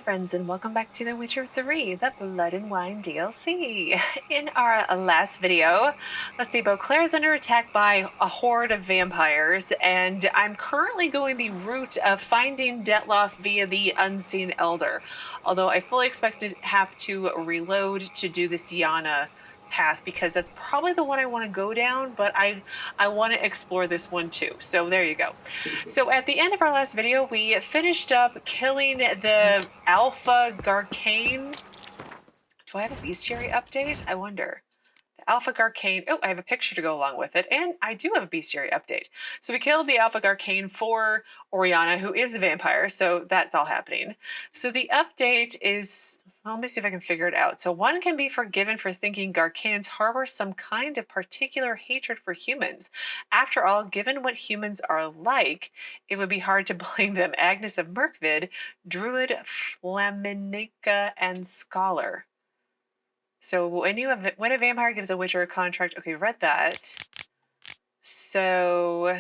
friends, and welcome back to The Witcher 3, the Blood and Wine DLC. In our last video, let's see, Beauclair is under attack by a horde of vampires, and I'm currently going the route of finding Detloff via the Unseen Elder, although I fully expect to have to reload to do the Syanna path because that's probably the one I want to go down, but I want to explore this one too. So there you go. So at the end of our last video, we finished up killing the Alpha Garkain. Do I have a bestiary update? I wonder. The Alpha Garkain. Oh, I have a picture to go along with it, and I do have a bestiary update. So we killed the Alpha Garkain for Orianna, who is a vampire, so that's all happening. So the update is... Well, let me see if I can figure it out. So one can be forgiven for thinking Garkains harbor some kind of particular hatred for humans. After all, given what humans are like, it would be hard to blame them. Agnes of Mirkwood, Druid, Flaminica, and Scholar. So when a vampire gives a witcher a contract, okay, read that. So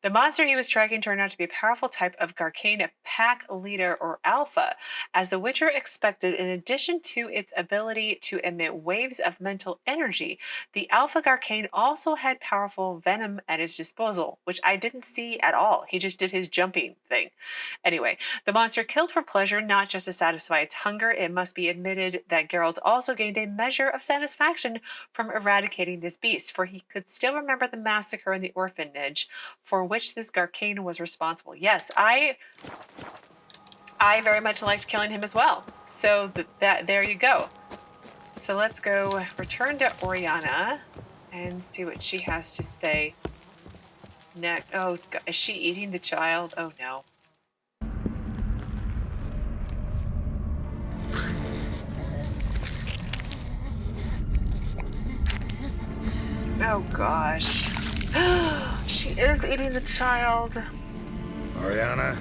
the monster he was tracking turned out to be a powerful type of Garkain, a pack leader or alpha. As the Witcher expected, in addition to its ability to emit waves of mental energy, the Alpha Garkain also had powerful venom at his disposal, which I didn't see at all. He just did his jumping thing. Anyway, the monster killed for pleasure, not just to satisfy its hunger. It must be admitted that Geralt also gained a measure of satisfaction from eradicating this beast, for he could still remember the massacre in the orphanage, for which this Garkain was responsible. Yes, I very much liked killing him as well. So there you go. So let's go return to Orianna and see what she has to say. Oh, God, is she eating the child? Oh no. Oh gosh. She is eating the child. Orianna.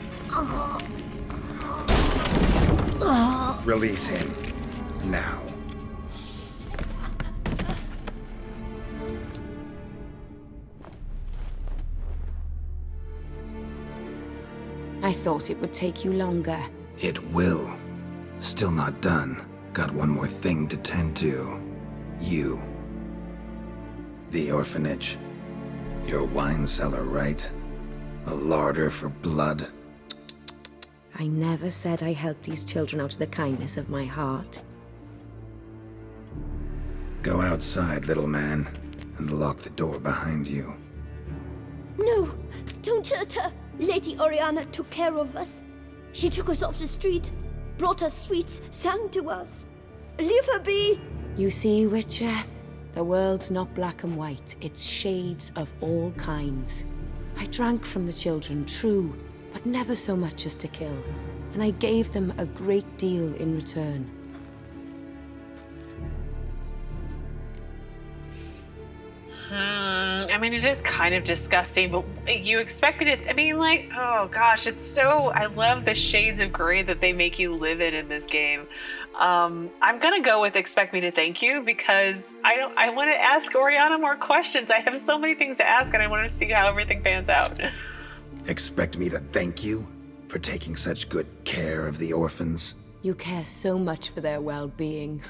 Release him. Now. I thought it would take you longer. It will. Still not done. Got one more thing to tend to. You. The orphanage. Your wine cellar, right? A larder for blood. I never said I helped these children out of the kindness of my heart. Go outside, little man, and lock the door behind you. No, don't hurt her. Lady Orianna took care of us. She took us off the street, brought us sweets, sang to us. Leave her be. You see, Witcher? The world's not black and white, it's shades of all kinds. I drank from the children, true, but never so much as to kill. And I gave them a great deal in return. I mean, it is kind of disgusting, but you expect me to, I mean, like, oh gosh, it's so, I love the shades of gray that they make you live in this game. I'm gonna go with expect me to thank you because I want to ask Orianna more questions. I have so many things to ask and I want to see how everything pans out. Expect me to thank you for taking such good care of the orphans? You care so much for their well-being.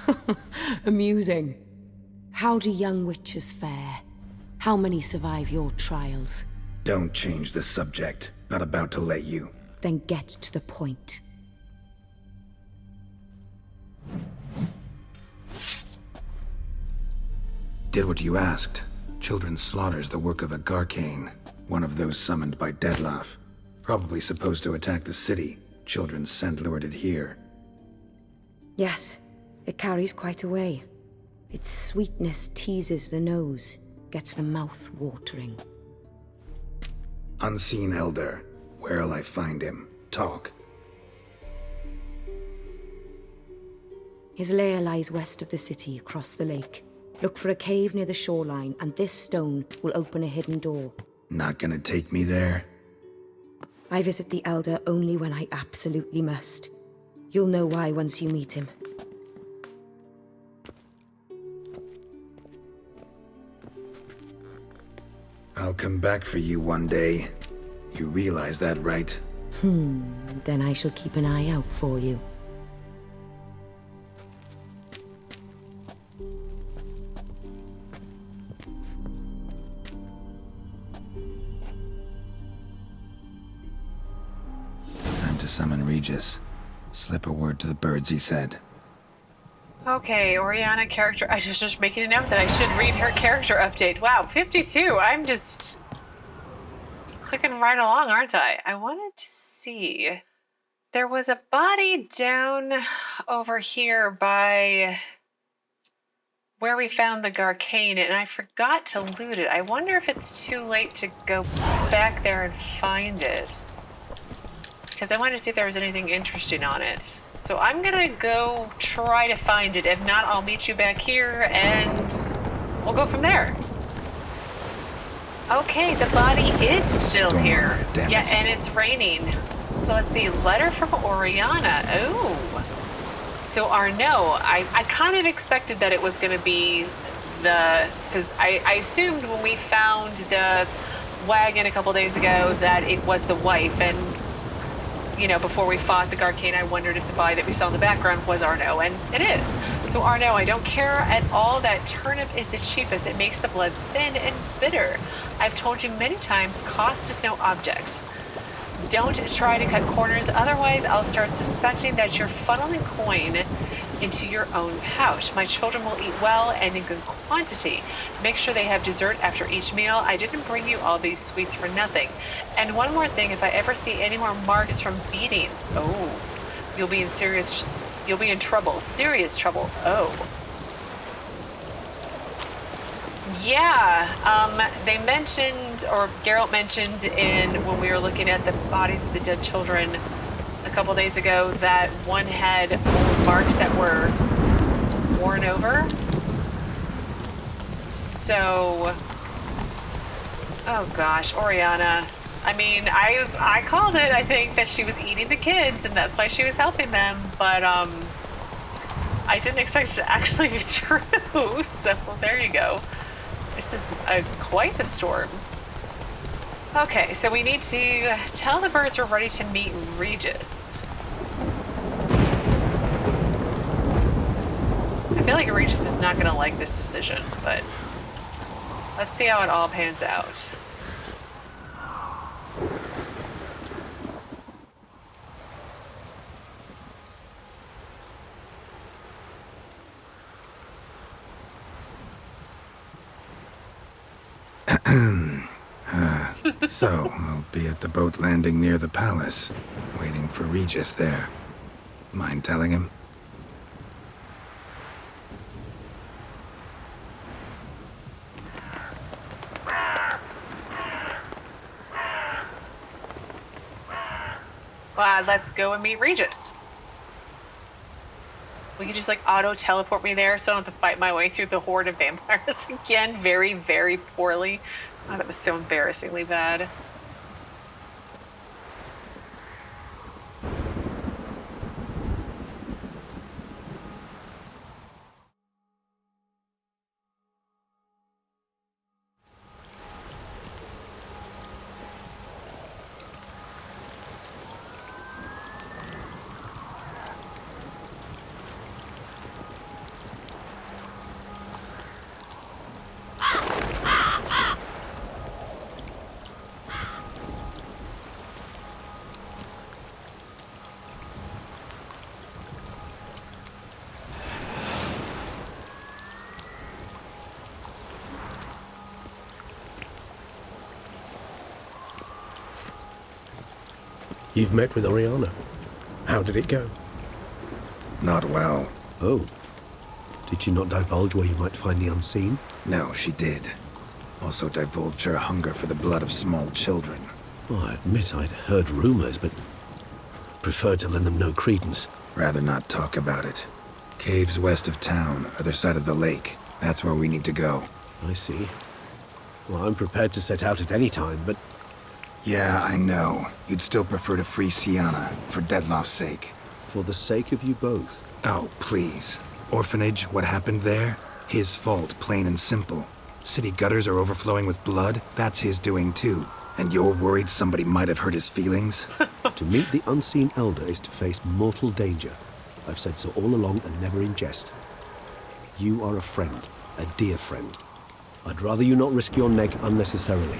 Amusing. How do young witches fare? How many survive your trials? Don't change the subject. Not about to let you. Then get to the point. Did what you asked. Children's slaughter's the work of a Garkain, one of those summoned by Detloff. Probably supposed to attack the city. Children's scent lured it here. Yes, it carries quite a way. Its sweetness teases the nose, gets the mouth watering. Unseen Elder. Where'll I find him? Talk. His lair lies west of the city, across the lake. Look for a cave near the shoreline, and this stone will open a hidden door. Not gonna take me there? I visit the Elder only when I absolutely must. You'll know why once you meet him. I'll come back for you one day. You realize that, right? Then I shall keep an eye out for you. Time to summon Regis. Slip a word to the birds, he said. Okay, Orianna character. I was just making a note that I should read her character update. Wow, 52. I'm just clicking right along, aren't I? I wanted to see. There was a body down over here by where we found the Garkain, and I forgot to loot it. I wonder if it's too late to go back there and find it. Because I wanted to see if there was anything interesting on it. So I'm gonna go try to find it. If not, I'll meet you back here and we'll go from there. Okay, the body is still here. Yeah, and it's raining. So let's see, letter from Orianna. Oh. So Arnaud, I kind of expected that it was gonna be because I assumed when we found the wagon a couple days ago that it was the wife, and you know, before we fought the Garkain, I wondered if the body that we saw in the background was Arnaud, and it is. So Arnaud, I don't care at all that turnip is the cheapest. It makes the blood thin and bitter. I've told you many times, cost is no object. Don't try to cut corners, otherwise I'll start suspecting that you're funneling coin into your own pouch. My children will eat well and in good quantity. Make sure they have dessert after each meal. I didn't bring you all these sweets for nothing. And one more thing, if I ever see any more marks from beatings, you'll be in trouble, serious trouble. Yeah, they mentioned, or Geralt mentioned when we were looking at the bodies of the dead children a couple days ago, that one had old marks that were worn over. So, oh gosh, Orianna. I mean, I called it. I think that she was eating the kids, and that's why she was helping them. But I didn't expect it to actually be true. So there you go. This is quite the storm. Okay, so we need to tell the birds we're ready to meet Regis. I feel like Regis is not going to like this decision, but let's see how it all pans out. So, I'll be at the boat landing near the palace, waiting for Regis there. Mind telling him? Well, let's go and meet Regis. We can just like auto teleport me there so I don't have to fight my way through the horde of vampires again very, very poorly. Oh, that was so embarrassingly bad. You've met with Orianna. How did it go? Not well. Oh. Did she not divulge where you might find the unseen? No, she did. Also divulged her hunger for the blood of small children. Well, I admit I'd heard rumors, but preferred to lend them no credence. Rather not talk about it. Caves west of town, other side of the lake. That's where we need to go. I see. Well, I'm prepared to set out at any time, but... Yeah, I know. You'd still prefer to free Syanna, for Dettlaff's sake. For the sake of you both. Oh, please. Orphanage, what happened there? His fault, plain and simple. City gutters are overflowing with blood? That's his doing too. And you're worried somebody might have hurt his feelings? To meet the unseen elder is to face mortal danger. I've said so all along and never in jest. You are a friend, a dear friend. I'd rather you not risk your neck unnecessarily.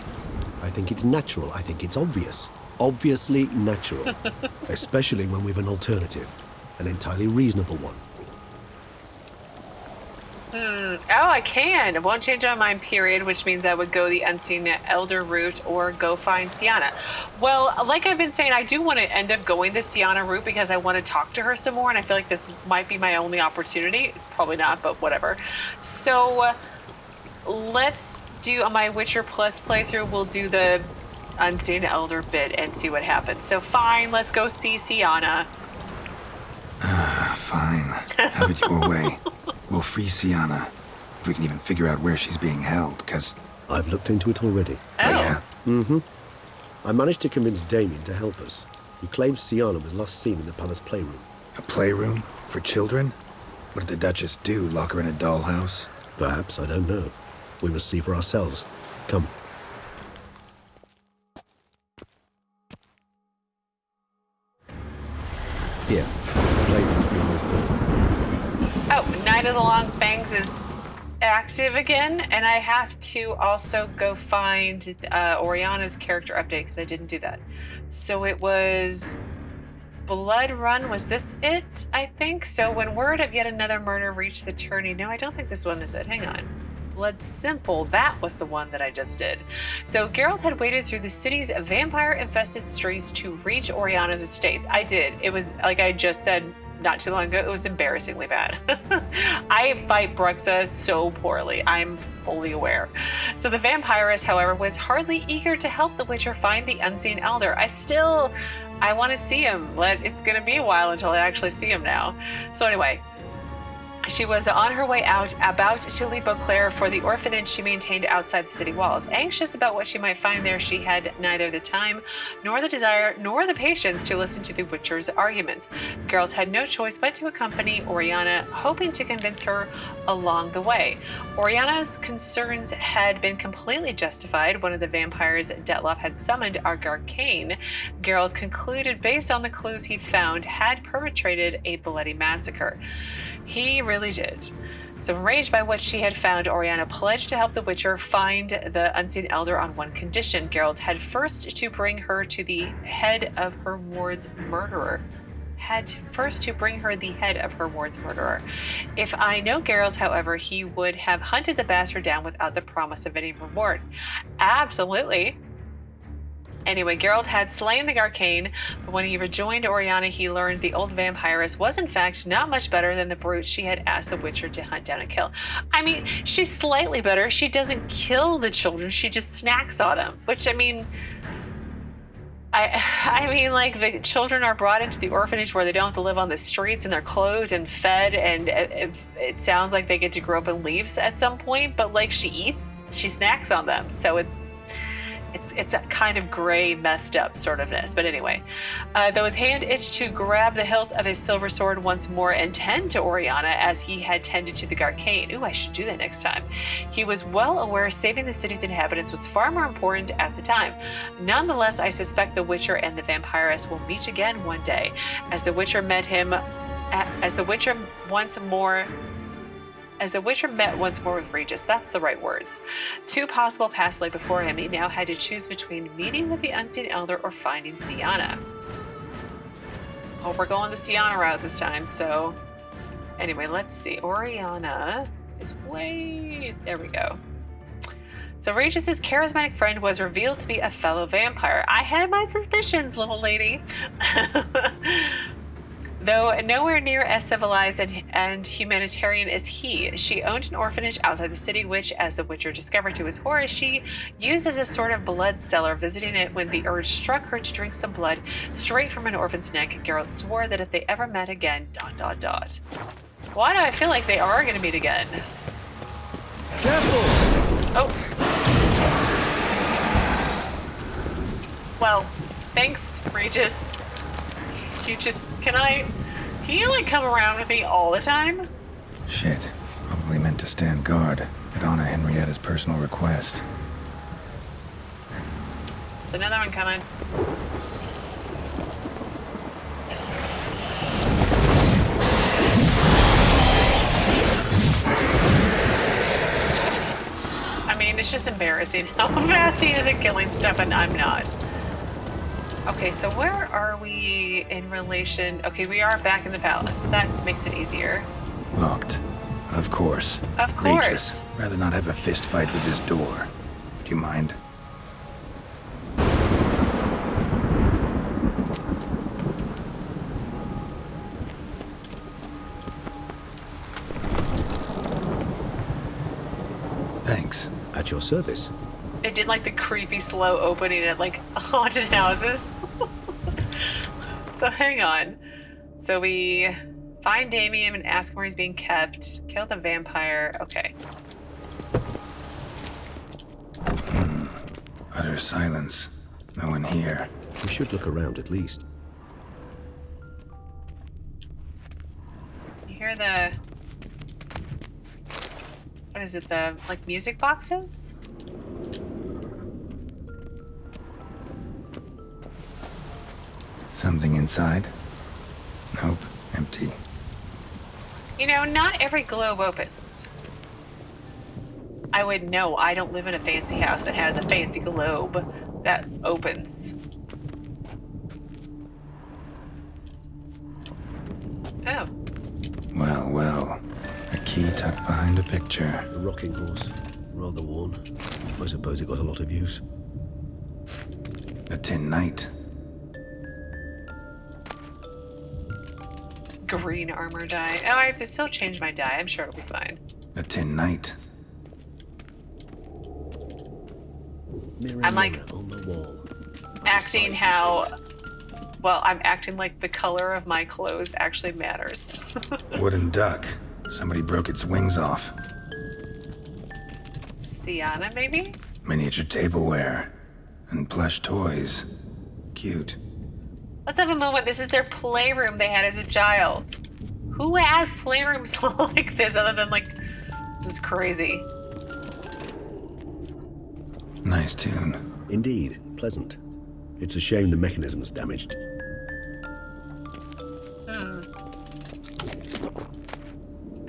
I think it's natural, I think it's obvious. Obviously natural. Especially when we've an alternative. An entirely reasonable one. Oh, I can. It won't change my mind, period, which means I would go the Unseen Elder route or go find Syanna. Well, like I've been saying, I do want to end up going the Syanna route because I want to talk to her some more, and I feel like might be my only opportunity. It's probably not, but whatever. So let's do, on my Witcher Plus playthrough, we'll do the Unseen Elder bit and see what happens. So fine, let's go see Syanna. Fine. Have it your way. We'll free Syanna. If we can even figure out where she's being held, because... I've looked into it already. Oh. Yeah? Mm-hmm. I managed to convince Damien to help us. He claims Syanna was last seen in the palace playroom. A playroom? For children? What did the Duchess do? Lock her in a dollhouse? Perhaps, I don't know. We must see for ourselves. Come. Here, the playroom's behind this door. Oh, Night of the Long Fangs is active again, and I have to also go find Orianna's character update because I didn't do that. So it was Blood Run. Was this it? I think so. When word of yet another murder reached the tourney. No, I don't think this one is it. Hang on. Blood Simple. That was the one that I just did. So Geralt had waded through the city's vampire-infested streets to reach Orianna's estates. I did. It was, like I just said not too long ago, it was embarrassingly bad. I fight Bruxa so poorly. I'm fully aware. So the vampiress, however, was hardly eager to help the Witcher find the Unseen Elder. I want to see him. It's going to be a while until I actually see him now. So anyway, she was on her way out, about to leave Beauclair for the orphanage she maintained outside the city walls. Anxious about what she might find there, she had neither the time, nor the desire, nor the patience to listen to the Witcher's arguments. Geralt had no choice but to accompany Orianna, hoping to convince her along the way. Orianna's concerns had been completely justified. One of the vampires Detloff had summoned, Garkain, Geralt concluded, based on the clues he found, had perpetrated a bloody massacre. He really did. So enraged by what she had found, Orianna pledged to help the Witcher find the Unseen Elder on one condition. Geralt had first to bring her to the head of her ward's murderer. If I know Geralt, however, he would have hunted the bastard down without the promise of any reward. Absolutely. Anyway, Geralt had slain the Garkain, but when he rejoined Orianna, he learned the old vampiress was in fact not much better than the brute she had asked the Witcher to hunt down and kill. I mean, she's slightly better. She doesn't kill the children, she just snacks on them, which, I mean, like, the children are brought into the orphanage where they don't have to live on the streets, and they're clothed and fed, and it sounds like they get to grow up in leaves at some point, but like she snacks on them, so it's a kind of gray, messed up sort ofness. But anyway, though his hand itched to grab the hilt of his silver sword once more and tend to Orianna as he had tended to the Garkain. Ooh, I should do that next time. He was well aware saving the city's inhabitants was far more important at the time. Nonetheless, I suspect the Witcher and the vampiress will meet again one day. As the Witcher met once more with Regis, that's the right words. Two possible paths lay before him. He now had to choose between meeting with the Unseen Elder or finding Syanna. Oh, we're going the Syanna route this time, so... Anyway, let's see. Orianna is there we go. So Regis's charismatic friend was revealed to be a fellow vampire. I had my suspicions, little lady. Though nowhere near as civilized and humanitarian as he, she owned an orphanage outside the city, which, as the Witcher discovered to his horror, she used as a sort of blood cellar, visiting it when the urge struck her to drink some blood straight from an orphan's neck. Geralt swore that if they ever met again, ... Why do I feel like they are going to meet again? Careful! Oh. Well, thanks, Regis. Can you like come around with me all the time? Shit. Probably meant to stand guard, but honor Henrietta's personal request. There's another one coming. I mean, it's just embarrassing how fast he is at killing stuff and I'm not. Okay, so where are we in relation? Okay, we are back in the palace. That makes it easier. Locked. Of course. Of course. Regis. Rather not have a fist fight with his door. Do you mind? Thanks. At your service. It did like the creepy slow opening at like haunted houses. So hang on. So we find Damien and ask where he's being kept. Kill the vampire. Okay. Utter silence. No one here. We should look around at least. You hear the... What is it? The like music boxes? Something inside? Nope. Empty. You know, not every globe opens. I would know. I don't live in a fancy house that has a fancy globe that opens. Oh. Well, well. A key tucked behind a picture. A rocking horse. Rather worn. I suppose it got a lot of use. A tin knight. Green armor die. Oh, I have to still change my die. I'm sure it'll be fine. A tin knight. Mirror, I'm like mirror on the wall. acting how... Well, I'm acting like the color of my clothes actually matters. Wooden duck. Somebody broke its wings off. Syanna, maybe? Miniature tableware. And plush toys. Cute. Let's have a moment. This is their playroom they had as a child. Who has playrooms like this other than like, this is crazy. Nice tune. Indeed, pleasant. It's a shame the mechanism's damaged.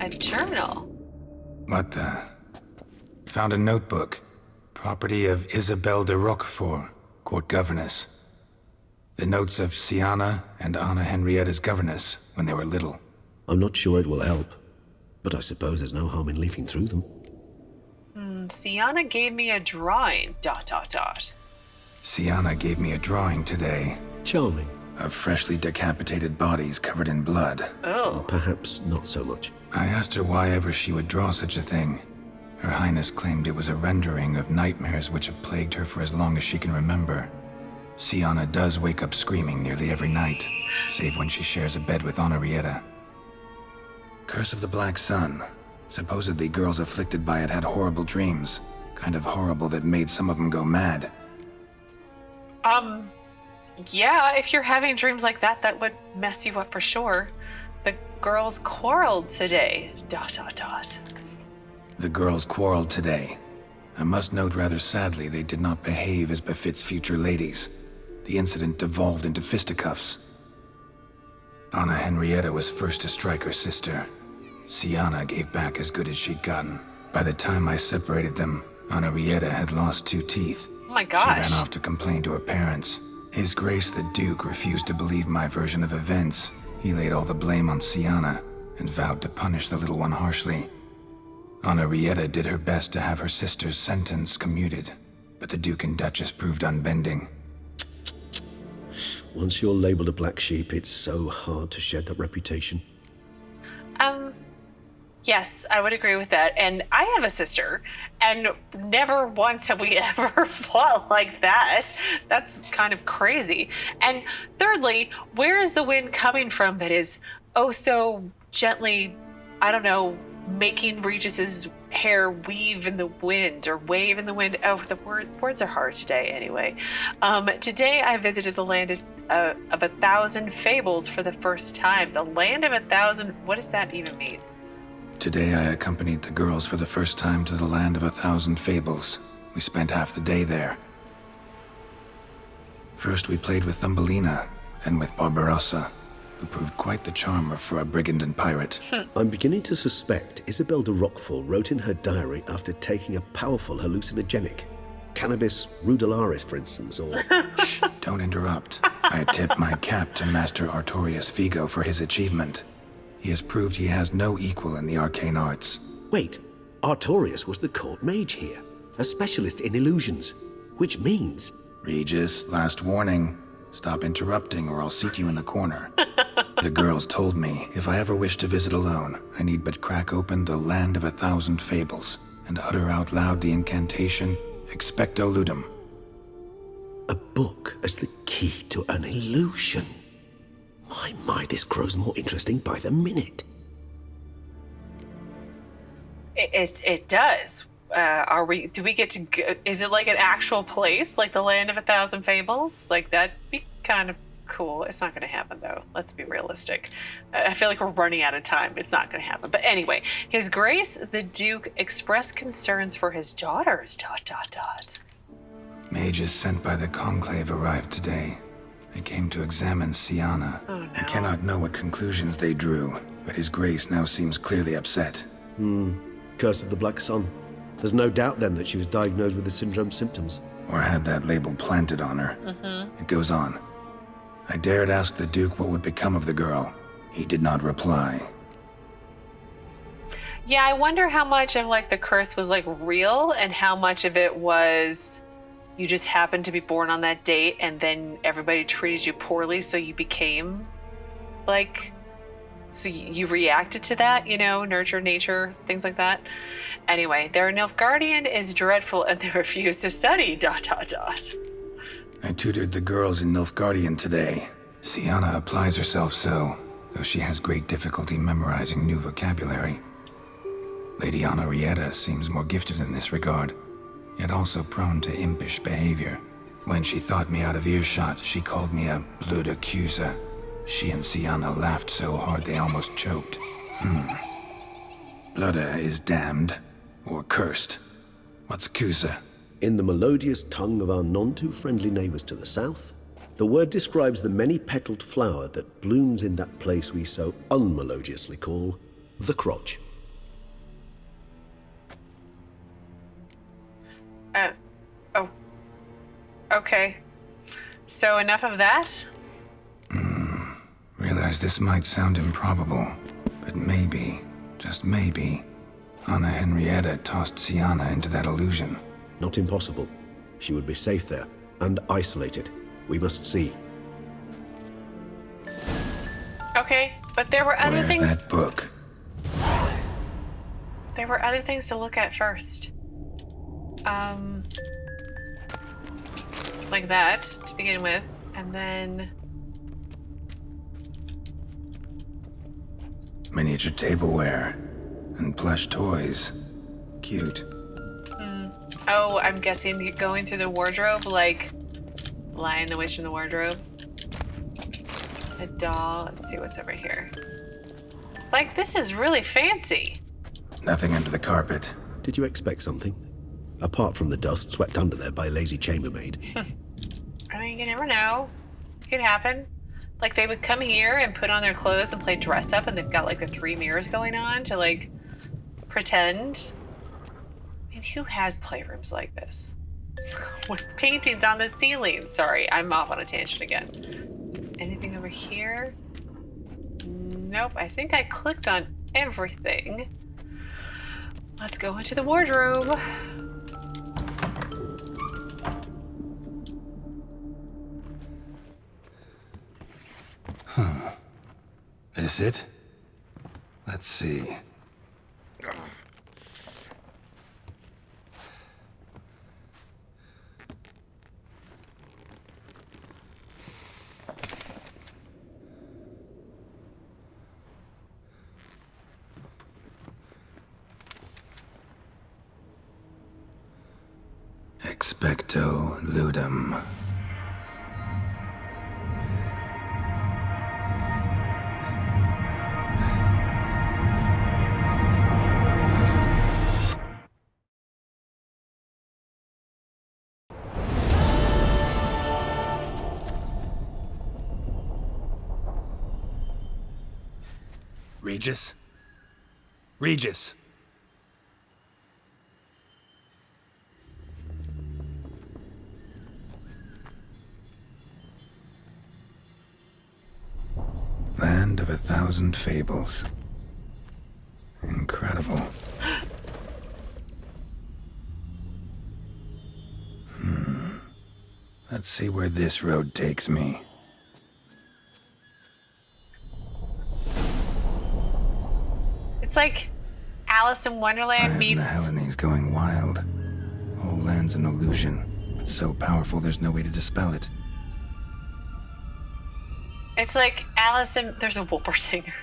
A journal. What the? Found a notebook. Property of Isabelle de Roquefort, court governess. The notes of Syanna and Anna Henrietta's governess when they were little. I'm not sure it will help, but I suppose there's no harm in leafing through them. Syanna gave me a drawing, ... Syanna gave me a drawing today. Charming. Of freshly decapitated bodies covered in blood. Oh. Perhaps not so much. I asked her why ever she would draw such a thing. Her Highness claimed it was a rendering of nightmares which have plagued her for as long as she can remember. Syanna does wake up screaming nearly every night, save when she shares a bed with Henrietta. Curse of the Black Sun. Supposedly girls afflicted by it had horrible dreams. Kind of horrible that made some of them go mad. Yeah, if you're having dreams like that, that would mess you up for sure. The girls quarreled today, ... The girls quarreled today. I must note rather sadly they did not behave as befits future ladies. The incident devolved into fisticuffs. Anna Henrietta was first to strike her sister. Syanna gave back as good as she'd gotten. By the time I separated them, Henrietta had lost 2 teeth. Oh my gosh. She ran off to complain to her parents. His Grace the Duke refused to believe my version of events. He laid all the blame on Syanna and vowed to punish the little one harshly. Henrietta did her best to have her sister's sentence commuted, but the Duke and Duchess proved unbending. Once you're labeled a black sheep, it's so hard to shed that reputation. Yes, I would agree with that. And I have a sister, and never once have we ever fought like that. That's kind of crazy. And thirdly, where is the wind coming from that is oh so gently, I don't know, making Regis's hair weave in the wind or wave in the wind? Oh, the words are hard today anyway. Today I visited the land of 1,000 fables for the first time. The land of 1,000, what does that even mean? Today I accompanied the girls for the first time to the land of 1,000 fables. We spent half the day there. First we played with Thumbelina, then with Barbarossa, who proved quite the charmer for a brigand and pirate. I'm beginning to suspect Isabelle de Roquefort wrote in her diary after taking a powerful hallucinogenic. Cannabis rudelaris, for instance, or... Shh, don't interrupt. I tip my cap to Master Artorius Vigo for his achievement. He has proved he has no equal in the arcane arts. Wait, Artorius was the court mage here, a specialist in illusions, which means... Regis, last warning. Stop interrupting or I'll seat you in the corner. The girls told me if I ever wish to visit alone, I need but crack open the Land of 1,000 Fables and utter out loud the incantation Expecto Ludum. A book as the key to an illusion. My, this grows more interesting by the minute. It does. Do we get to go, is it like an actual place, like the Land of 1,000 Fables? Like, that'd be kind of cool. It's not going to happen, though. Let's be realistic. I feel like we're running out of time. It's not going to happen. But anyway, His Grace the Duke expressed concerns for his daughters, ... Mages sent by the Conclave arrived today. They came to examine Syanna. Oh, no. I cannot know what conclusions they drew, but His Grace now seems clearly upset. Curse of the Black Sun. There's no doubt then that she was diagnosed with the syndrome symptoms. Or had that label planted on her. It goes on. I dared ask the Duke what would become of the girl. He did not reply. Yeah, I wonder how much of like the curse was like real and how much of it was you just happened to be born on that date and then everybody treated you poorly, so you became like, so you reacted to that, you know, nurture nature, things like that. Anyway, their Nilfgaardian is dreadful and they refuse to study, ... I tutored the girls in Nilfgaardian today. Syanna applies herself so, though she has great difficulty memorizing new vocabulary. Lady Henrietta seems more gifted in this regard, yet also prone to impish behavior. When she thought me out of earshot, she called me a blood accuser. She and Syanna laughed so hard they almost choked. Blooda is damned, or cursed. What's Cusa? In the melodious tongue of our none-too-friendly neighbors to the south, the word describes the many-petaled flower that blooms in that place we so unmelodiously call the crotch. Oh. Okay. So enough of that? Realize this might sound improbable, but maybe, just maybe, Anna Henrietta tossed Syanna into that illusion. Not impossible. She would be safe there, and isolated. We must see. Okay, but there were other Where's things. that book? There were other things to look at first. Like that to begin with, and then Miniature tableware and plush toys. Cute. oh, I'm guessing going through the wardrobe, like Lion the Witch in the wardrobe. A doll. Let's see what's over here. Like, this is really fancy. Nothing under the carpet. Did you expect something? Apart from the dust swept under there by a lazy chambermaid. I mean, you never know. It could happen. Like, they would come here and put on their clothes and play dress up, and they've got like the 3 mirrors going on to like pretend. I mean, who has playrooms like this? With paintings on the ceiling. Sorry, I'm off on a tangent again. Anything over here? Nope, I think I clicked on everything. Let's go into the wardrobe. Is it? Let's see. Expecto Ludum. Regis? Regis! Land of 1,000 fables. Incredible. Let's see where this road takes me. It's like Alice in Wonderland meets... The Hellenes going wild. Whole land's an illusion. It's so powerful there's no way to dispel it. It's like Alice in... There's a Wolpertinger.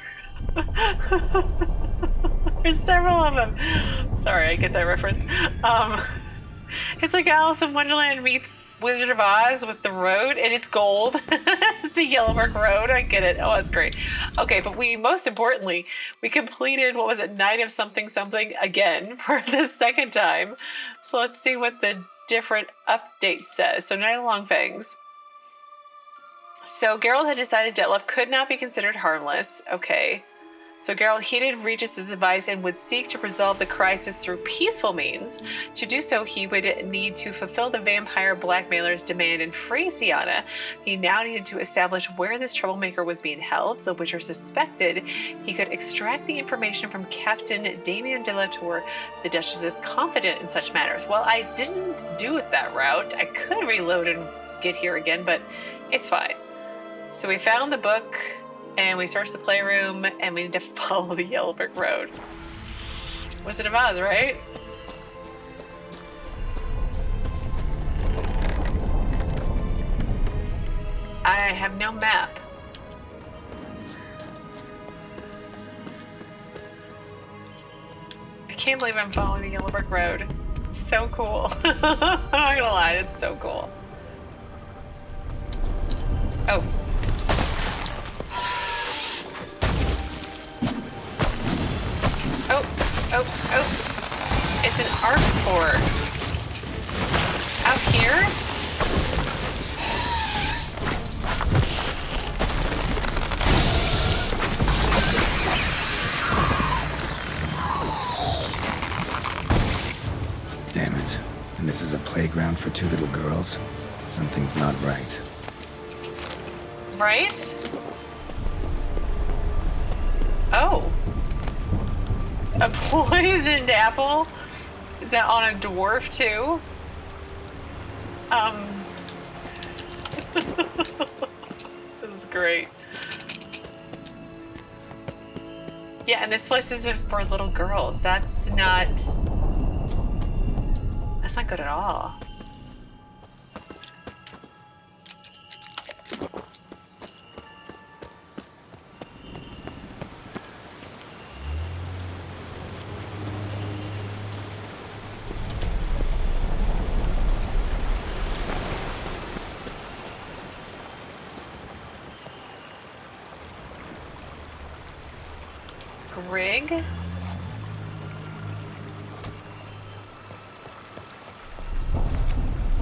There's several of them. Sorry, I get that reference. It's like Alice in Wonderland meets Wizard of Oz with the road, and it's gold. It's the yellow brick road. I get it. Oh, that's great. Okay, but most importantly, we completed, what was it, Night of Something Something again for the second time. So let's see what the different update says. So Night Along Fangs. So Geralt had decided Detlef could not be considered harmless. Okay. So Geralt heeded Regis's advice and would seek to resolve the crisis through peaceful means. To do so, he would need to fulfill the vampire blackmailer's demand and free Syanna. He now needed to establish where this troublemaker was being held. The Witcher suspected he could extract the information from Captain Damien de la Tour. The Duchess is confident in such matters. Well, I didn't do it that route. I could reload and get here again, but it's fine. So we found the book, and we searched the playroom, and we need to follow the yellow brick road. Wizard of Oz, right? I have no map. I can't believe I'm following the yellow brick road. It's so cool. I'm not gonna lie, it's so cool. Oh. Oh. It's an Archespore. Out here? Damn it. And this is a playground for two little girls? Something's not right. Right? Oh. A poisoned apple? Is that on a dwarf too? This is great. Yeah, and this place is for little girls. That's not good at all.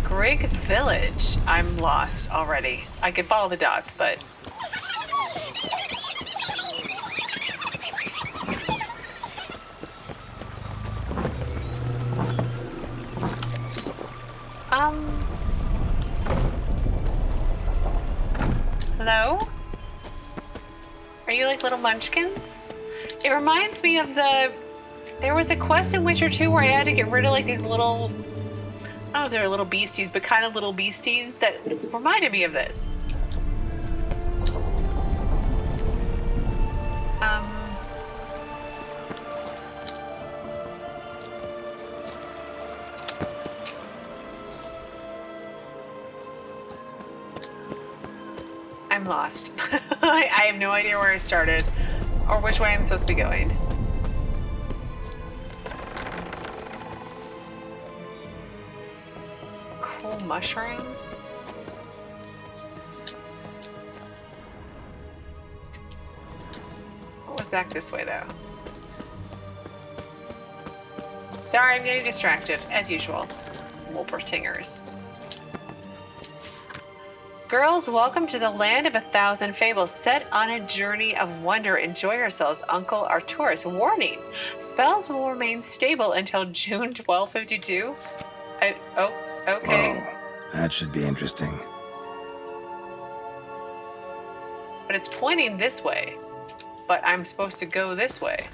Grig Village. I'm lost already. I could follow the dots, but... Hello? Are you like little munchkins? It reminds me of there was a quest in Witcher 2 where I had to get rid of like these little, I don't know if they're little beasties, but kind of little beasties that reminded me of this. I'm lost. I have no idea where I started or which way I'm supposed to be going. Cool mushrooms. What was back this way though? Sorry, I'm getting distracted as usual. Wolpertingers. Girls, welcome to the land of 1,000 fables, set on a journey of wonder. Enjoy yourselves, Uncle Artorius. Warning, spells will remain stable until June 1252. Okay. Whoa, that should be interesting. But it's pointing this way. But I'm supposed to go this way.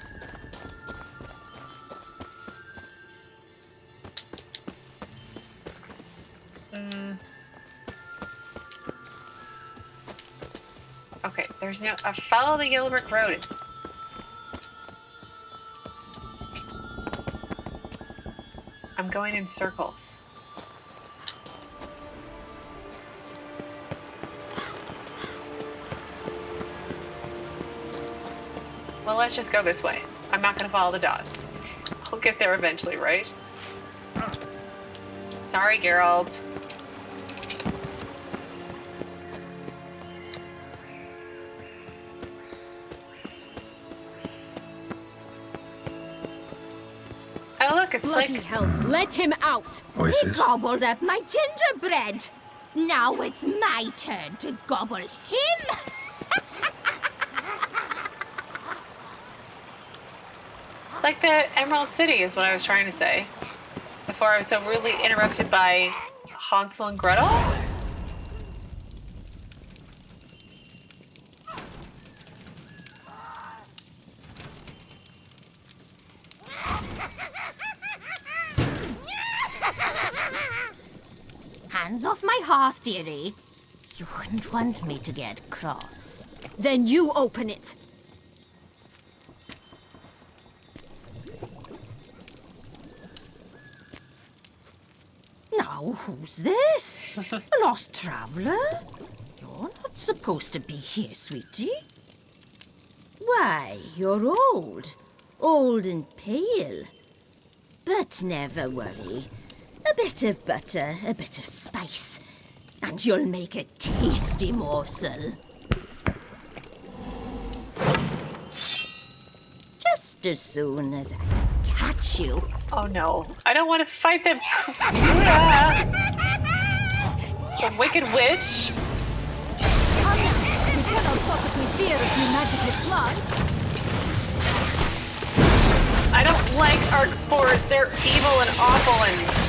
Okay, there's no... follow the yellow brick road. It's... I'm going in circles. Well, let's just go this way. I'm not going to follow the dots. I'll get there eventually, right? Sorry, Geralt. Oh, look, it's Bloody like... hell, let him out! Voices? He gobbled up my gingerbread! Now it's my turn to gobble him! It's like the Emerald City is what I was trying to say. Before I was so rudely interrupted by Hansel and Gretel. Hands off my hearth, dearie. You wouldn't want me to get cross. Then you open it. Now, who's this? A lost traveler? You're not supposed to be here, sweetie. Why, you're old. Old and pale. But never worry. A bit of butter, a bit of spice, and you'll make a tasty morsel. Just as soon as I catch you. Oh no, I don't want to fight them. The Wicked Witch? You cannot possibly fear a few magical plants. I don't like Archespores. They're evil and awful and...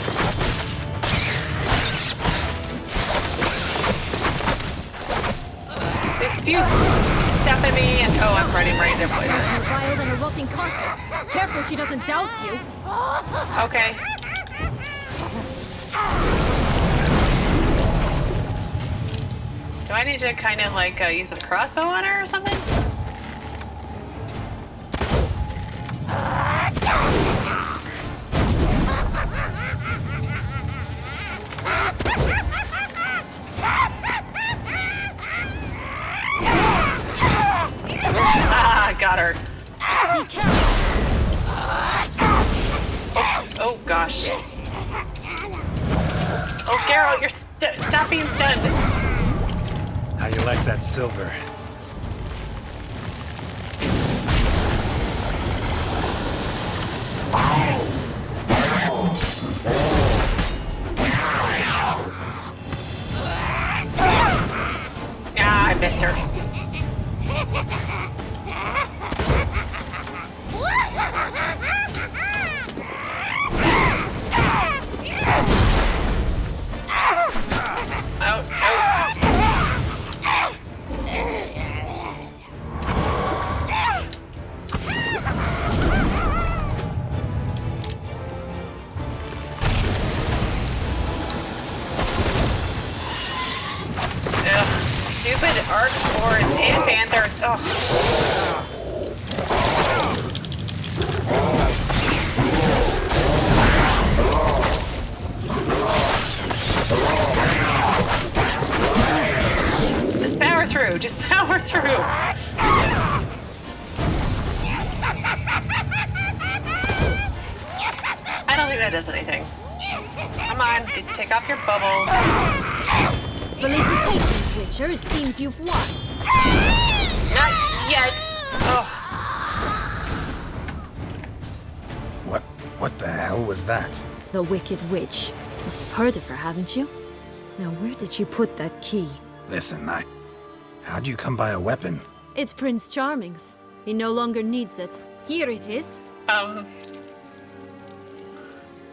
They spew stuff at me and... Oh, I'm running right into poison. More vile than a rotting carcass. Careful she doesn't douse you. Okay. Do I need to kind of like use my crossbow on her or something? Ah, got her. Be careful. Oh gosh. Oh, Geralt, you're stop being stunned. How you like that silver? Ah, I missed her. Out, out. Ugh, stupid Archespores and Panthers. Ugh. Just power through. Just power through. I don't think that does anything. Come on, take off your bubble. Felicitations, Witcher. It seems you've won. Not yet. Ugh. What the hell was that? The Wicked Witch. You've heard of her, haven't you? Now, where did you put that key? Listen, how'd you come by a weapon? It's Prince Charming's. He no longer needs it. Here it is.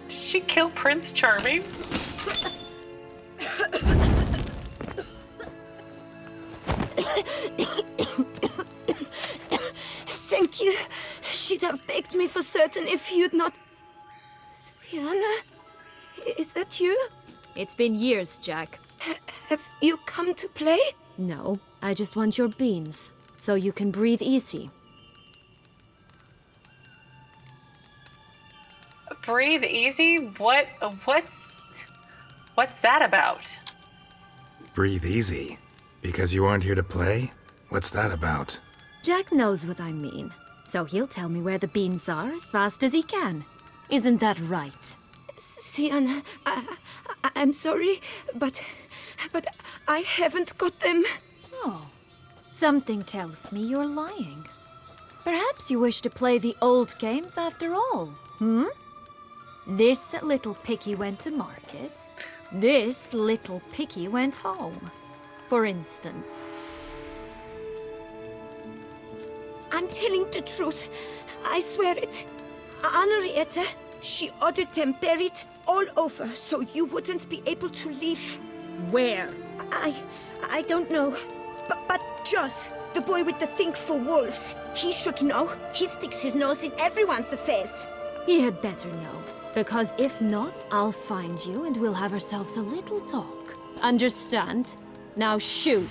Did she kill Prince Charming? Thank you. She'd have begged me for certain if you'd not... Syanna? Is that you? It's been years, Jack. Have you come to play? No, I just want your beans, so you can breathe easy. Breathe easy? What's that about? Breathe easy? Because you aren't here to play? What's that about? Jack knows what I mean, so he'll tell me where the beans are as fast as he can. Isn't that right? Syanna, I'm sorry, but I haven't got them. Oh, something tells me you're lying. Perhaps you wish to play the old games after all, This little piggy went to market. This little piggy went home, for instance. I'm telling the truth. I swear it. Henrietta, she ordered them buried all over so you wouldn't be able to leave. Where? I don't know. But Joss, the boy with the thing for wolves, he should know. He sticks his nose in everyone's affairs. He had better know, because if not, I'll find you and we'll have ourselves a little talk. Understand? Now shoo!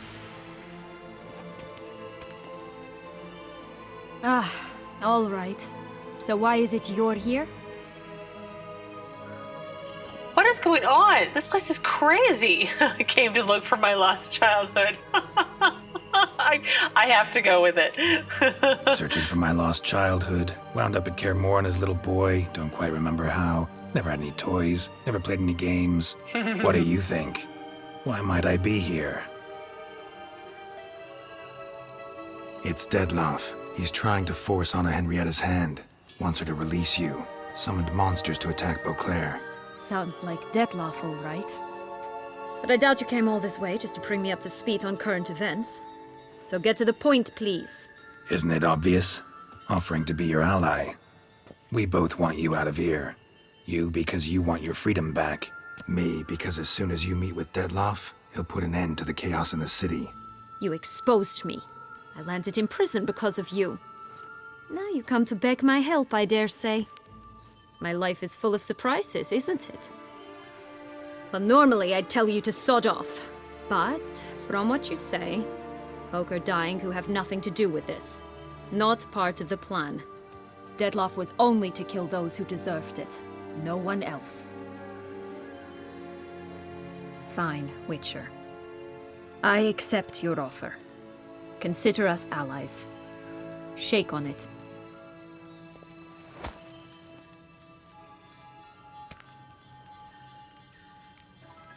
All right. So why is it you're here? What is going on? This place is crazy. I came to look for my lost childhood. I have to go with it. Searching for my lost childhood. Wound up at Kaer Morhen as a little boy. Don't quite remember how. Never had any toys. Never played any games. What do you think? Why might I be here? It's Dettlaff. He's trying to force Anna Henrietta's hand. Wants her to release you. Summoned monsters to attack Beauclair. Sounds like Dettlaff, all right. But I doubt you came all this way just to bring me up to speed on current events. So get to the point, please. Isn't it obvious? Offering to be your ally. We both want you out of here. You because you want your freedom back. Me because as soon as you meet with Dettlaff, he'll put an end to the chaos in the city. You exposed me. I landed in prison because of you. Now you come to beg my help, I dare say. My life is full of surprises, isn't it? But normally I'd tell you to sod off. But, from what you say, folk are dying who have nothing to do with this. Not part of the plan. Dettlaff was only to kill those who deserved it. No one else. Fine, Witcher. I accept your offer. Consider us allies. Shake on it.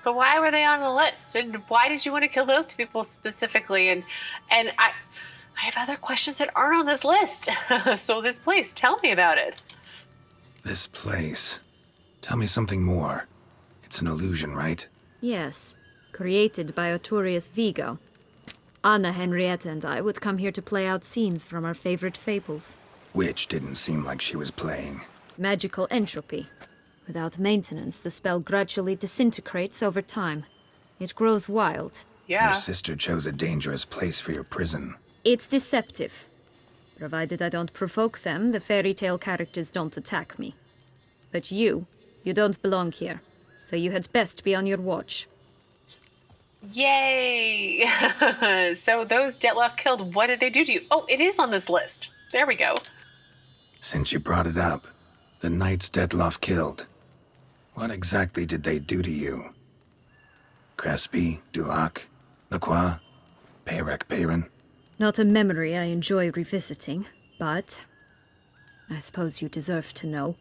But why were they on the list? And why did you want to kill those people specifically? And I have other questions that aren't on this list. So this place, tell me about it. This place. Tell me something more. It's an illusion, right? Yes, created by Artorius Vigo. Anna, Henrietta, and I would come here to play out scenes from our favorite fables. Which didn't seem like she was playing. Magical entropy. Without maintenance, the spell gradually disintegrates over time. It grows wild. Yeah. Your sister chose a dangerous place for your prison. It's deceptive. Provided I don't provoke them, the fairy tale characters don't attack me. But you don't belong here. So you had best be on your watch. Yay! So those Dettlaff killed, what did they do to you? Oh, it is on this list. There we go. Since you brought it up, the knights Dettlaff killed. What exactly did they do to you? Crespi, Dulac, Lacroix, Peyrac Peyran? Not a memory I enjoy revisiting, but I suppose you deserve to know.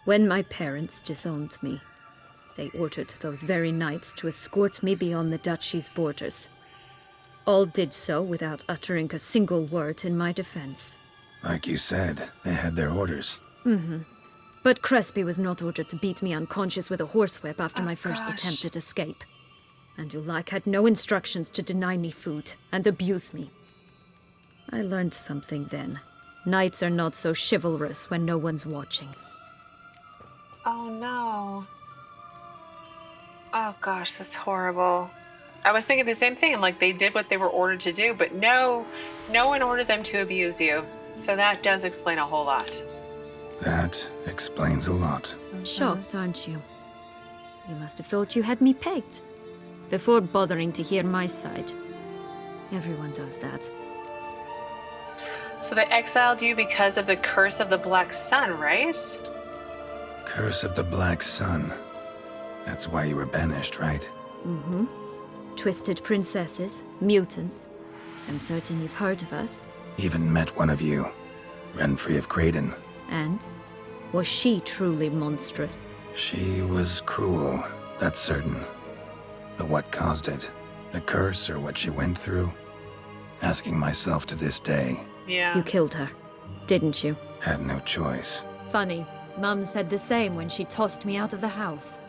When my parents disowned me, they ordered those very knights to escort me beyond the duchy's borders. All did so without uttering a single word in my defense. Like you said, they had their orders. But Crespi was not ordered to beat me unconscious with a horsewhip after my first attempted escape. And Ulak had no instructions to deny me food and abuse me. I learned something then. Knights are not so chivalrous when no one's watching. Oh no. Oh gosh, that's horrible. I was thinking the same thing. I'm like, they did what they were ordered to do, but no one ordered them to abuse you. So that does explain a whole lot. That explains a lot. Shocked, aren't you? You must have thought you had me pegged. Before bothering to hear my side. Everyone does that. So they exiled you because of the curse of the Black Sun, right? Curse of the Black Sun. That's why you were banished, right? Mm-hmm. Twisted princesses, mutants. I'm certain you've heard of us. Even met one of you. Renfrey of Craden. And? Was she truly monstrous? She was cruel, that's certain. But what caused it? The curse or what she went through? Asking myself to this day. Yeah. You killed her, didn't you? Had no choice. Funny. Mum said the same when she tossed me out of the house.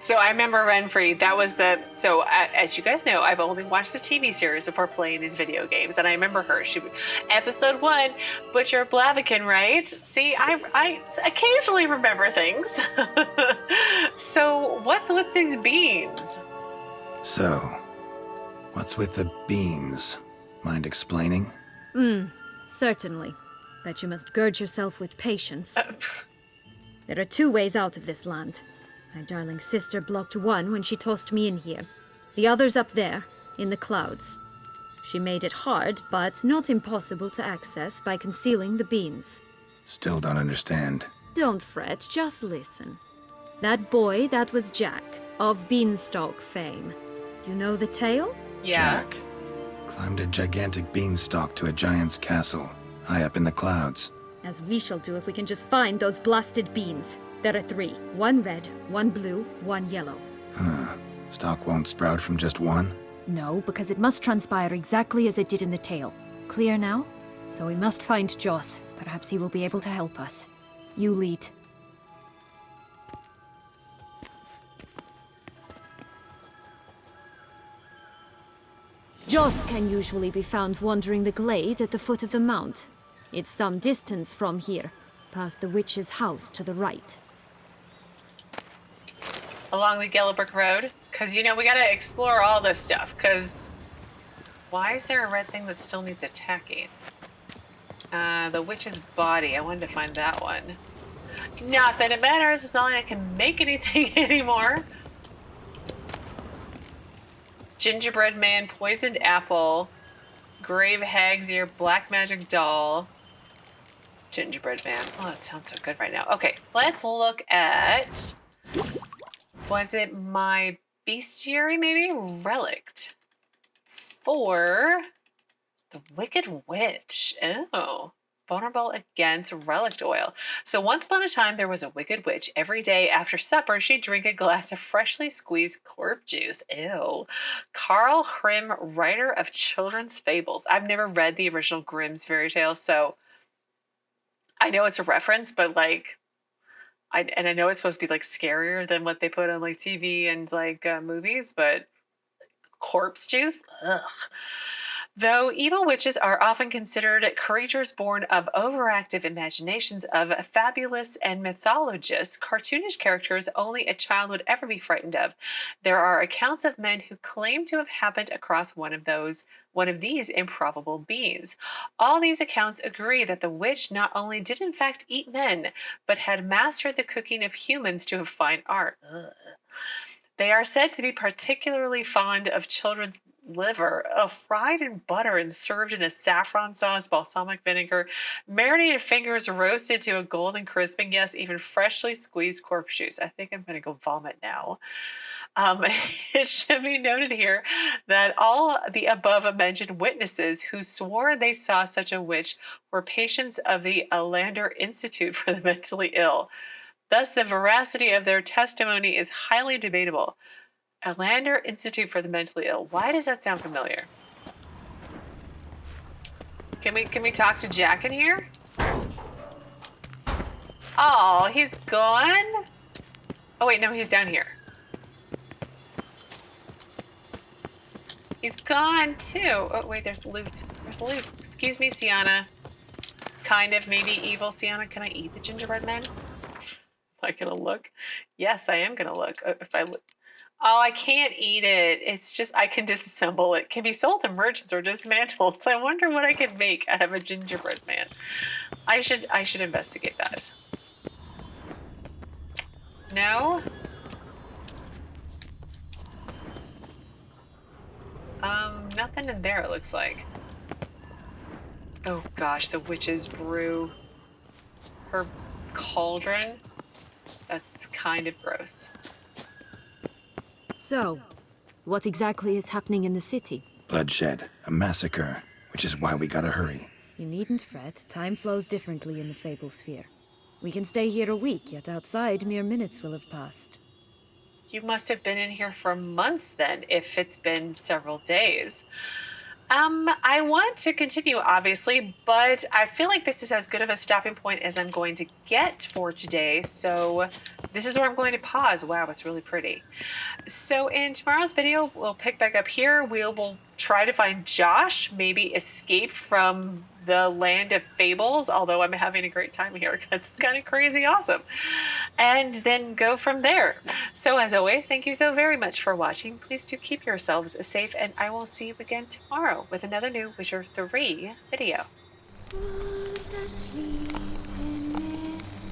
So I remember Renfrey. That was the. So as you guys know, I've only watched the TV series before playing these video games, and I remember her. She, episode 1, Butcher Blaviken, right? See, I occasionally remember things. So what's with these beans? So, what's with the beans? Mind explaining? Certainly. But you must gird yourself with patience. There are 2 ways out of this land. My darling sister blocked one when she tossed me in here. The other's up there, in the clouds. She made it hard, but not impossible to access by concealing the beans. Still don't understand. Don't fret, just listen. That boy, that was Jack, of Beanstalk fame. You know the tale? Yeah. Jack climbed a gigantic beanstalk to a giant's castle, high up in the clouds. As we shall do if we can just find those blasted beans. There are 3. 1 red, 1 blue, 1 yellow. Stalk won't sprout from just one? No, because it must transpire exactly as it did in the tale. Clear now? So we must find Joss. Perhaps he will be able to help us. You lead. Joss can usually be found wandering the glade at the foot of the mount. It's some distance from here, past the witch's house to the right. Along the Yellow Brick Road? Because, you know, we gotta explore all this stuff, because why is there a red thing that still needs attacking? The witch's body. I wanted to find that one. Not that it matters. It's not like I can make anything anymore. Gingerbread man, poisoned apple, grave hag's ear, black magic doll, gingerbread man. Oh, that sounds so good right now. Okay, let's look at, was it my bestiary maybe? Relict for the Wicked Witch. Oh, vulnerable against relict oil. So once upon a time, there was a wicked witch. Every day after supper, she'd drink a glass of freshly squeezed corpse juice. Ew. Carl Grimm, writer of children's fables. I've never read the original Grimm's fairy tale, so I know it's a reference, but like, I know it's supposed to be like scarier than what they put on like TV and like movies, but corpse juice? Ugh. Though evil witches are often considered creatures born of overactive imaginations of fabulous and mythologists, cartoonish characters only a child would ever be frightened of, there are accounts of men who claim to have happened across one of these improbable beings. All these accounts agree that the witch not only did in fact eat men, but had mastered the cooking of humans to a fine art. Ugh. They are said to be particularly fond of children's liver, fried in butter and served in a saffron sauce, balsamic vinegar, marinated fingers roasted to a golden crisp, and yes, even freshly squeezed corpse juice. I think I'm going to go vomit now. It should be noted here that all the above-mentioned witnesses who swore they saw such a witch were patients of the Alander Institute for the Mentally Ill. Thus, the veracity of their testimony is highly debatable. Alander Institute for the Mentally Ill. Why does that sound familiar? Can we talk to Jack in here? Oh, he's gone? Oh wait, no, he's down here. He's gone too. Oh, wait, there's loot. There's loot. Excuse me, Syanna. Kind of, maybe evil Syanna. Can I eat the gingerbread man? Am I gonna look? Yes, I am gonna look. If I look. Oh, I can't eat it. It's just, I can disassemble it. It can be sold to merchants or dismantled. So I wonder what I could make out of a gingerbread man. I should investigate that. No? Nothing in there, it looks like. Oh gosh, the witch's brew. Her cauldron. That's kind of gross. So, what exactly is happening in the city? Bloodshed, a massacre, which is why we gotta hurry. You needn't fret. Time flows differently in the Fable Sphere. We can stay here a week, yet outside mere minutes will have passed. You must have been in here for months then, if it's been several days. I want to continue, obviously, but I feel like this is as good of a stopping point as I'm going to get for today, so this is where I'm going to pause. Wow, it's really pretty. So in tomorrow's video, we'll pick back up here. We'll try to find Josh, maybe escape from the land of fables, although I'm having a great time here because it's kind of crazy awesome, and then go from there. So as always, thank you so very much for watching. Please do keep yourselves safe, and I will see you again tomorrow with another new Witcher 3 video. Who's asleep in its